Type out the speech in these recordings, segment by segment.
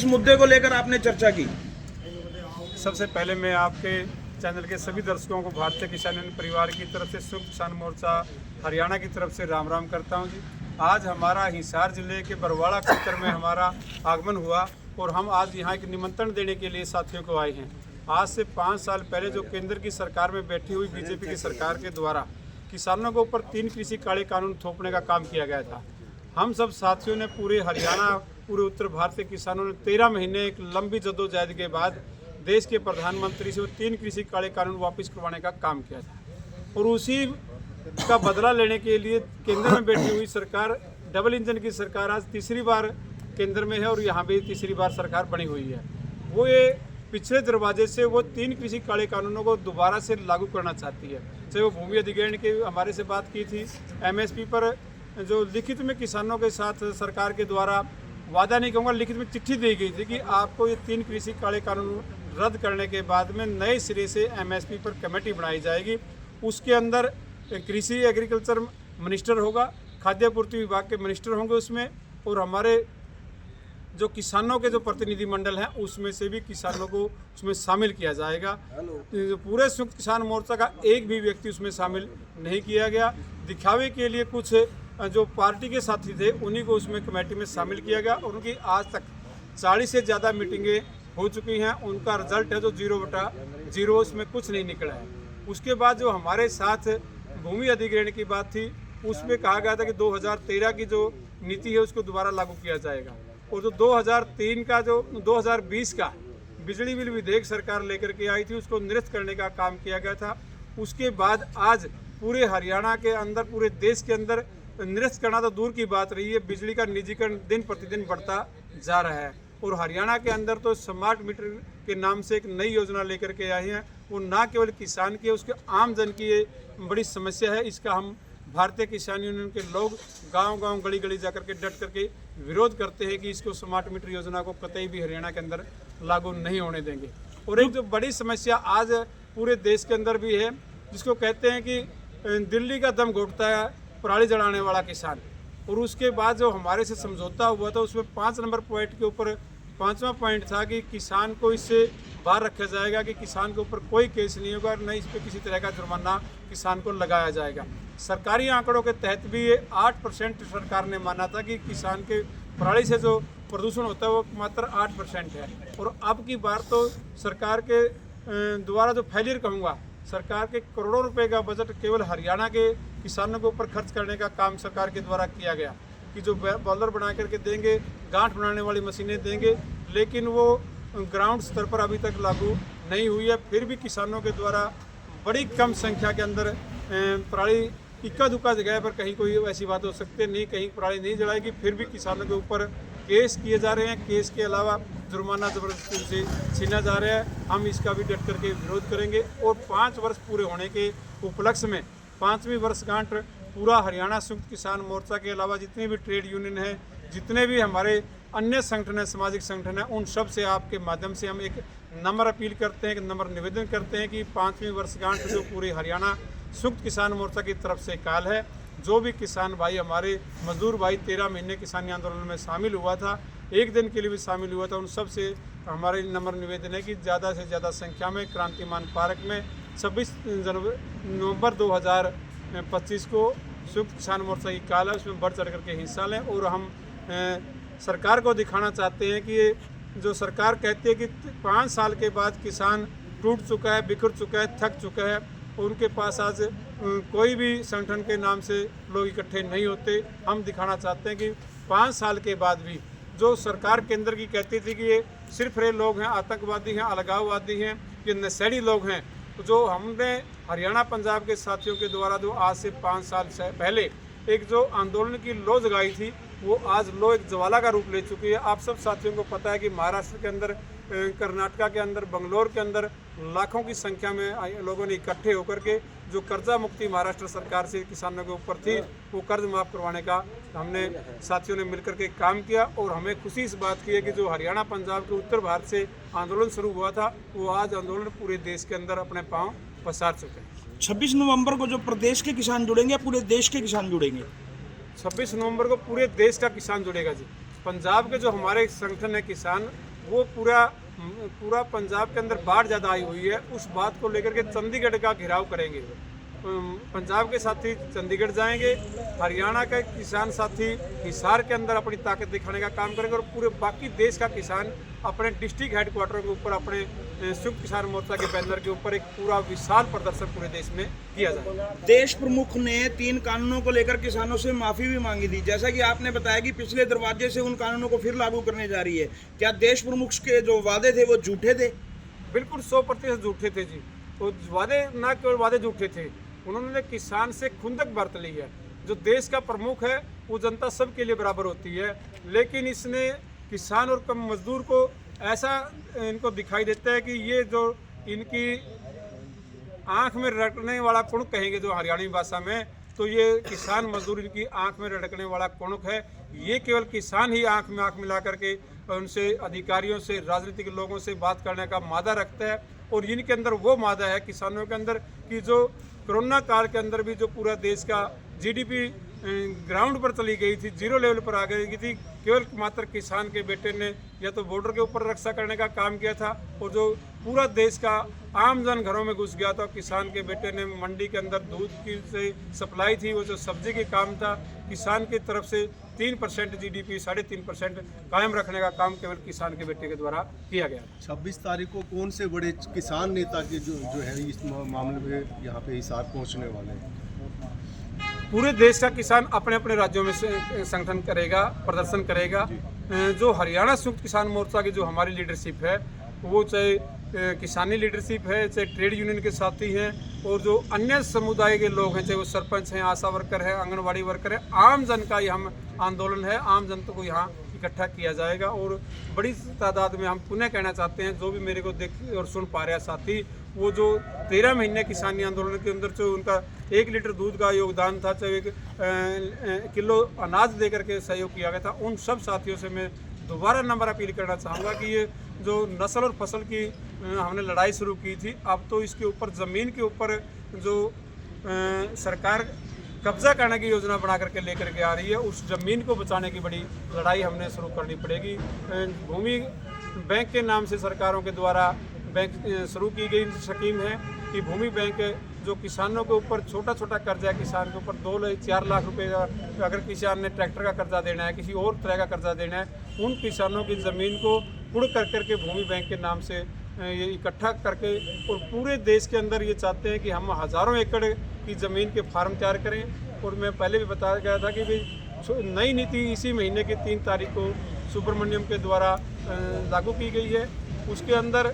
इस मुद्दे को लेकर आपने चर्चा की? सबसे पहले मैं आपके चैनल के सभी दर्शकों को भारतीय किसान यूनियन परिवार की तरफ से संयुक्त किसान मोर्चा हरियाणा की तरफ से राम राम करता हूं जी। आज हमारा हिसार जिले के बरवाड़ा क्षेत्र में हमारा आगमन हुआ और हम आज यहाँ एक निमंत्रण देने के लिए साथियों को आए हैं। आज से 5 साल पहले जो केंद्र की सरकार में बैठी हुई बीजेपी की सरकार के द्वारा किसानों के ऊपर 3 कृषि काले कानून थोपने का काम किया गया था। हम सब साथियों ने पूरे हरियाणा, पूरे उत्तर भारत के किसानों ने 13 महीने एक लंबी जद्दोजहद के बाद देश के प्रधानमंत्री से वो 3 कृषि काले कानून वापस करवाने का काम किया था और उसी का बदला लेने के लिए केंद्र में बैठी हुई सरकार, डबल इंजन की सरकार आज तीसरी बार केंद्र में है और यहाँ भी तीसरी बार सरकार बनी हुई है। वो ये पिछले दरवाजे से वो 3 कृषि काले कानूनों को दोबारा से लागू करना चाहती है। चाहे वो भूमि अधिग्रहण की हमारे से बात की थी, एमएसपी पर जो लिखित में किसानों के साथ सरकार के द्वारा वादा नहीं कहूँगा, लिखित में चिट्ठी दी गई थी कि आपको ये 3 कृषि काले कानून रद्द करने के बाद में नए सिरे से एमएसपी पर कमेटी बनाई जाएगी। उसके अंदर कृषि एग्रीकल्चर मिनिस्टर होगा, खाद्य आपूर्ति विभाग के मिनिस्टर होंगे उसमें, और हमारे जो किसानों के जो प्रतिनिधि मंडल हैं उसमें से भी किसानों को उसमें शामिल किया जाएगा। पूरे संयुक्त किसान मोर्चा का एक भी व्यक्ति उसमें शामिल नहीं किया गया। दिखावे के लिए कुछ जो पार्टी के साथी थे उन्हीं को उसमें कमेटी में शामिल किया गया और उनकी आज तक 40 से ज़्यादा मीटिंगें हो चुकी हैं। उनका रिजल्ट है जो 0/0, उसमें कुछ नहीं निकला है। उसके बाद जो हमारे साथ भूमि अधिग्रहण की बात थी उसमें कहा गया था कि 2013 की जो नीति है उसको दोबारा लागू किया जाएगा और जो 2020 का बिजली बिल विधेयक सरकार लेकर के आई थी उसको निरस्त करने का काम किया गया था। उसके बाद आज पूरे हरियाणा के अंदर, पूरे देश के अंदर निरस्त करना तो दूर की बात रही है, बिजली का निजीकरण दिन प्रतिदिन बढ़ता जा रहा है और हरियाणा के अंदर तो स्मार्ट मीटर के नाम से एक नई योजना लेकर के आए हैं। वो ना केवल किसान की, उसके आम जन की ये बड़ी समस्या है। इसका हम भारतीय किसान यूनियन के लोग गांव-गांव, गली-गली जाकर के डट करके विरोध करते हैं कि इसको स्मार्ट मीटर योजना को कतई भी हरियाणा के अंदर लागू नहीं होने देंगे। और एक जो बड़ी समस्या आज पूरे देश के अंदर भी है, जिसको कहते हैं कि दिल्ली का दम घोटता है पराली जलाने वाला किसान, और उसके बाद जो हमारे से समझौता हुआ था उसमें 5 नंबर पॉइंट के ऊपर 5वां पॉइंट था कि किसान को इससे बाहर रखा जाएगा कि किसान के ऊपर कोई केस नहीं होगा, न इस पर किसी तरह का जुर्माना किसान को लगाया जाएगा। सरकारी आंकड़ों के तहत भी ये 8% सरकार ने माना था कि किसान के पराली से जो प्रदूषण होता है वो मात्र 8% है। और अब की बार तो सरकार के द्वारा जो फेलियर कहूँगा, सरकार के करोड़ों रुपए का बजट केवल हरियाणा के किसानों के ऊपर खर्च करने का काम सरकार के द्वारा किया गया कि जो बॉलर बना करके देंगे, गांठ बनाने वाली मशीनें देंगे, लेकिन वो ग्राउंड स्तर पर अभी तक लागू नहीं हुई है। फिर भी किसानों के द्वारा बड़ी कम संख्या के अंदर पराली, इक्का दुक्का जगह पर कहीं कोई ऐसी बात हो सकती है नहीं, कहीं पराली नहीं जलाएगी, फिर भी किसानों के ऊपर केस किए जा रहे हैं। केस के अलावा जुर्माना ज़बरदस्ती से छीना जा रहा है। हम इसका भी डट करके विरोध करेंगे और 5 वर्ष पूरे होने के उपलक्ष्य में 5वीं वर्षगांठ पूरा हरियाणा संयुक्त किसान मोर्चा के अलावा जितने भी ट्रेड यूनियन हैं, जितने भी हमारे अन्य संगठन हैं, सामाजिक संगठन हैं, उन सब से आपके माध्यम से हम एक नम्र अपील करते हैं, एक नम्र निवेदन करते हैं कि 5वीं वर्षगांठ जो पूरे हरियाणा संयुक्त किसान मोर्चा की तरफ से काल है, जो भी किसान भाई, हमारे मजदूर भाई 13 महीने किसानी आंदोलन में शामिल हुआ था, एक दिन के लिए भी शामिल हुआ था, उन सब से हमारे नम्र निवेदन है कि ज़्यादा से ज़्यादा संख्या में क्रांतिमान पार्क में 26 नवंबर 2025 को संयुक्त किसान मोर्चा की काल है, उसमें बढ़ चढ़ करके हिस्सा लें। और हम सरकार को दिखाना चाहते हैं कि ये जो सरकार कहती है कि 5 साल के बाद किसान टूट चुका है, बिखर चुका है, थक चुका है, उनके पास आज कोई भी संगठन के नाम से लोग इकट्ठे नहीं होते। हम दिखाना चाहते हैं कि 5 साल के बाद भी जो सरकार केंद्र की कहती थी कि ये सिर्फ ये लोग हैं, आतंकवादी हैं, अलगाववादी हैं, ये नशेड़ी लोग हैं, तो जो हमने हरियाणा पंजाब के साथियों के द्वारा जो आज से 5 साल से पहले एक जो आंदोलन की लो जगाई थी, वो आज लो एक ज्वाला का रूप ले चुकी है। आप सब साथियों को पता है कि महाराष्ट्र के अंदर, कर्नाटका के अंदर, बंगलोर के अंदर लाखों की संख्या में लोगों ने इकट्ठे होकर के जो कर्जा मुक्ति महाराष्ट्र सरकार से किसानों के ऊपर थी, वो कर्ज माफ़ करवाने का हमने साथियों ने मिलकर के काम किया। और हमें खुशी इस बात की है कि जो हरियाणा पंजाब के उत्तर भारत से आंदोलन शुरू हुआ था, वो आज आंदोलन पूरे देश के अंदर अपने पाँव पसार चुके हैं। 26 नवंबर को जो प्रदेश के किसान जुड़ेंगे या पूरे देश के किसान जुड़ेंगे? 26 नवंबर को पूरे देश का किसान जुड़ेगा जी। पंजाब के जो हमारे संगठन है किसान, वो पूरा पंजाब के अंदर बाढ़ ज़्यादा आई हुई है, उस बात को लेकर के चंडीगढ़ का घेराव करेंगे। पंजाब के साथी चंडीगढ़ जाएंगे, हरियाणा के किसान साथी हिसार के अंदर अपनी ताकत दिखाने का काम करेंगे और पूरे बाकी देश का किसान अपने डिस्ट्रिक्ट हेडक्वार्टर के ऊपर अपने संयुक्त किसान मोर्चा के बैनर के ऊपर एक पूरा विशाल प्रदर्शन पूरे देश में किया जाएगा। देश प्रमुख ने 3 कानूनों को लेकर किसानों से माफी भी मांगी थी, जैसा कि आपने बताया कि पिछले दरवाजे से उन कानूनों को फिर लागू करने जा रही है। क्या देश प्रमुख के जो वादे थे वो झूठे थे? बिल्कुल 100% झूठे थे जी। वो वादे ना केवल वादे झूठे थे, उन्होंने किसान से खुंदक बरत ली है। जो देश का प्रमुख है वो जनता सबके लिए बराबर होती है, लेकिन इसने किसान और कम मजदूर को ऐसा इनको दिखाई देता है कि ये जो इनकी आंख में रटने वाला कुणुक कहेंगे जो हरियाणवी भाषा में, तो ये किसान मजदूर इनकी आंख में रटने वाला कुणुक है। ये केवल किसान ही आंख में आंख मिला करके उनसे अधिकारियों से राजनीतिक लोगों से बात करने का मादा रखता है, और इनके अंदर वो मादा है किसानों के अंदर कि जो कोरोना काल के अंदर भी जो पूरा देश का जीडीपी ग्राउंड पर चली गई थी, 0 लेवल पर आ गई थी, केवल मात्र किसान के बेटे ने या तो बॉर्डर के ऊपर रक्षा करने का काम किया था, और जो पूरा देश का आम जन घरों में घुस गया था, किसान के बेटे ने मंडी के अंदर दूध की से सप्लाई थी, वो जो सब्जी के काम था, किसान की तरफ से 3% जीडीपी 3.5% कायम रखने का काम केवल किसान के बेटे के द्वारा किया गया। 26 तारीख को कौन से बड़े किसान नेता के जो है इस मामले में यहाँ पे हिसार पहुँचने वाले हैं? पूरे देश का किसान अपने अपने राज्यों में से संगठन करेगा, प्रदर्शन करेगा। जो हरियाणा संयुक्त किसान मोर्चा की जो हमारी लीडरशिप है, वो चाहे किसानी लीडरशिप है, चाहे ट्रेड यूनियन के साथी हैं, और जो अन्य समुदाय के लोग हैं, चाहे वो सरपंच हैं, आशा वर्कर है, आंगनवाड़ी वर्कर है, आम जन का ये हम आंदोलन है। आम जनता को यहाँ इकट्ठा किया जाएगा, और बड़ी तादाद में हम पुनः कहना चाहते हैं, जो भी मेरे को देख और सुन पा रहे हैं साथी, वो जो 13 महीने किसानी आंदोलन के अंदर जो उनका 1 लीटर दूध का योगदान था, चाहे 1 किलो अनाज दे करके सहयोग किया गया था, उन सब साथियों से मैं दोबारा नंबर अपील करना चाहूँगा कि ये जो नस्ल और फसल की हमने लड़ाई शुरू की थी, अब तो इसके ऊपर ज़मीन के ऊपर जो सरकार कब्जा करने की योजना बना करके लेकर के आ रही है, उस ज़मीन को बचाने की बड़ी लड़ाई हमने शुरू करनी पड़ेगी। भूमि बैंक के नाम से सरकारों के द्वारा बैंक शुरू की गई स्कीम है कि भूमि बैंक जो किसानों के ऊपर छोटा छोटा कर्जा है, किसान के ऊपर 2-4 लाख रुपए का अगर किसान ने ट्रैक्टर का कर्जा देना है, किसी और तरह का कर्जा देना है, उन किसानों की ज़मीन को कुड़ कर करके भूमि बैंक के नाम से ये इकट्ठा करके, और पूरे देश के अंदर ये चाहते हैं कि हम हज़ारों एकड़ की ज़मीन के फार्म तैयार करें। और मैं पहले भी बताया गया था कि भाई नई नीति इसी महीने की 3 तारीख को सुब्रमण्यम के द्वारा लागू की गई है। उसके अंदर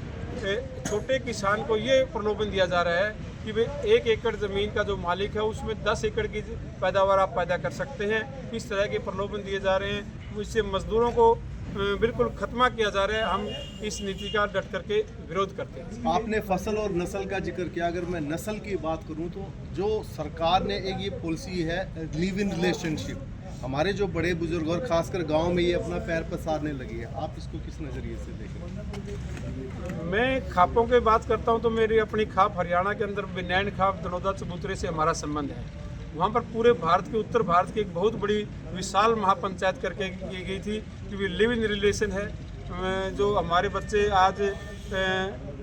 छोटे किसान को ये प्रलोभन दिया जा रहा है कि भाई 1 एकड़ ज़मीन का जो मालिक है उसमें 10 एकड़ की पैदावार आप पैदा कर सकते हैं। इस तरह के प्रलोभन दिए जा रहे हैं, इससे मजदूरों को बिल्कुल खत्मा किया जा रहा है। हम इस नीति का डट करके विरोध करते हैं। आपने फसल और नस्ल का जिक्र किया, अगर मैं नस्ल की बात करूं तो जो सरकार ने एक ये पॉलिसी है लिव इन रिलेशनशिप, हमारे जो बड़े बुजुर्ग और खासकर गांव में ये अपना पैर पसारने लगी है, आप इसको किस नज़रिए से देख रहे हैं? मैं खापों की बात करता हूं तो मेरी अपनी खाप हरियाणा के अंदर बिनैन खाप दनौदा चबूतरे से हमारा संबंध है। वहाँ पर पूरे भारत के उत्तर भारत की एक बहुत बड़ी विशाल महापंचायत करके की गई थी कि लिव इन रिलेशन है। जो हमारे बच्चे आज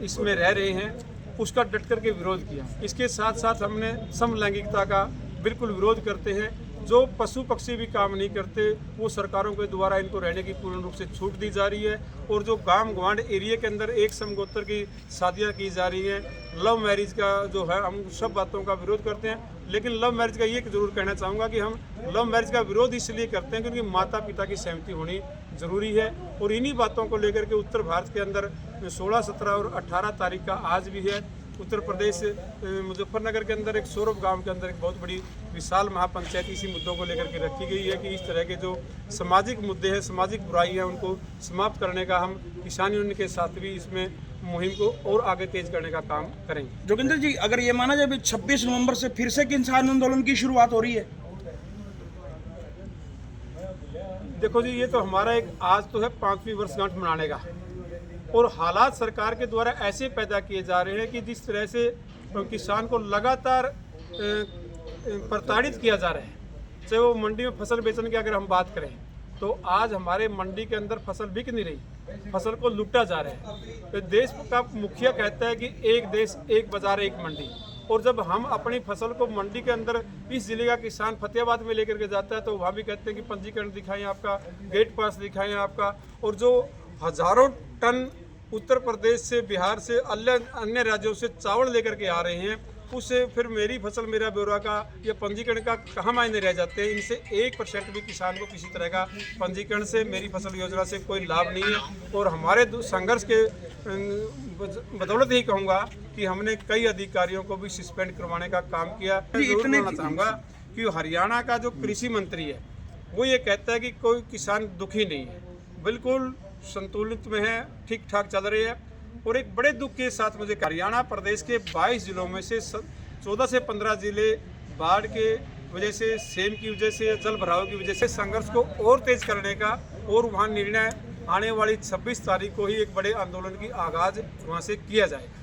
इसमें रह रहे हैं उसका डट करके विरोध किया। इसके साथ साथ हमने समलैंगिकता का बिल्कुल विरोध करते हैं। जो पशु पक्षी भी काम नहीं करते वो सरकारों के द्वारा इनको रहने की पूर्ण रूप से छूट दी जा रही है। और जो गांव गवांड एरिया के अंदर एक समगोत्र की शादियां की जा रही हैं, लव मैरिज का जो है, हम सब बातों का विरोध करते हैं। लेकिन लव मैरिज का ये ज़रूर कहना चाहूँगा कि हम लव मैरिज का विरोध इसलिए करते हैं क्योंकि माता पिता की सहमति होनी ज़रूरी है। और इन्हीं बातों को लेकर के उत्तर भारत के अंदर 16, 17 और 18 तारीख का आज भी है। उत्तर प्रदेश मुजफ्फरनगर के अंदर एक सौरभ गांव के अंदर एक बहुत बड़ी विशाल महापंचायत इसी मुद्दों को लेकर के रखी गई है कि इस तरह के जो सामाजिक मुद्दे हैं, सामाजिक बुराई है, उनको समाप्त करने का हम किसान यूनियन के साथ भी इसमें मुहिम को और आगे तेज करने का काम करेंगे। जोगिंदर जी, अगर ये माना जाए 26 नवंबर से फिर से किसान आंदोलन की शुरुआत हो रही है? देखो जी, ये तो हमारा एक आज तो है 5वीं वर्षगांठ मनाने का, और हालात सरकार के द्वारा ऐसे पैदा किए जा रहे हैं कि जिस तरह से किसान को लगातार प्रताड़ित किया जा रहा है। चाहे वो मंडी में फसल बेचने की अगर हम बात करें तो आज हमारे मंडी के अंदर फसल बिक नहीं रही, फसल को लूटा जा रहा है। तो देश का मुखिया कहता है कि एक देश एक बाजार एक मंडी, और जब हम अपनी फसल को मंडी के अंदर इस जिले का किसान फतेहाबाद में लेकर के जाता है तो वहाँ भी कहते हैं कि पंजीकरण दिखाएं आपका, गेट पास दिखाएं आपका। और जो हजारों टन उत्तर प्रदेश से, बिहार से, अन्य राज्यों से चावल लेकर के आ रहे हैं, उससे फिर मेरी फसल मेरा ब्यौरा का या पंजीकरण का कहाँ मायने रह जाते हैं। इनसे 1% भी किसान को किसी तरह का पंजीकरण से, मेरी फसल योजना से कोई लाभ नहीं है। और हमारे संघर्ष के बदौलत ही कहूँगा कि हमने कई अधिकारियों को भी सस्पेंड करवाने का काम किया। जरूर बोलना चाहूँगा कि हरियाणा का जो कृषि मंत्री है वो ये कहता है कि कोई किसान दुखी नहीं है, बिल्कुल संतुलित में है, ठीक ठाक चल रही है। और एक बड़े दुख के साथ मुझे हरियाणा प्रदेश के 22 जिलों में से 14 से 15 जिले बाढ़ के वजह से, सेम की वजह से, जल भराव की वजह से संघर्ष को और तेज करने का, और वहाँ निर्णय आने वाली 26 तारीख को ही एक बड़े आंदोलन की आगाज वहाँ से किया जाएगा।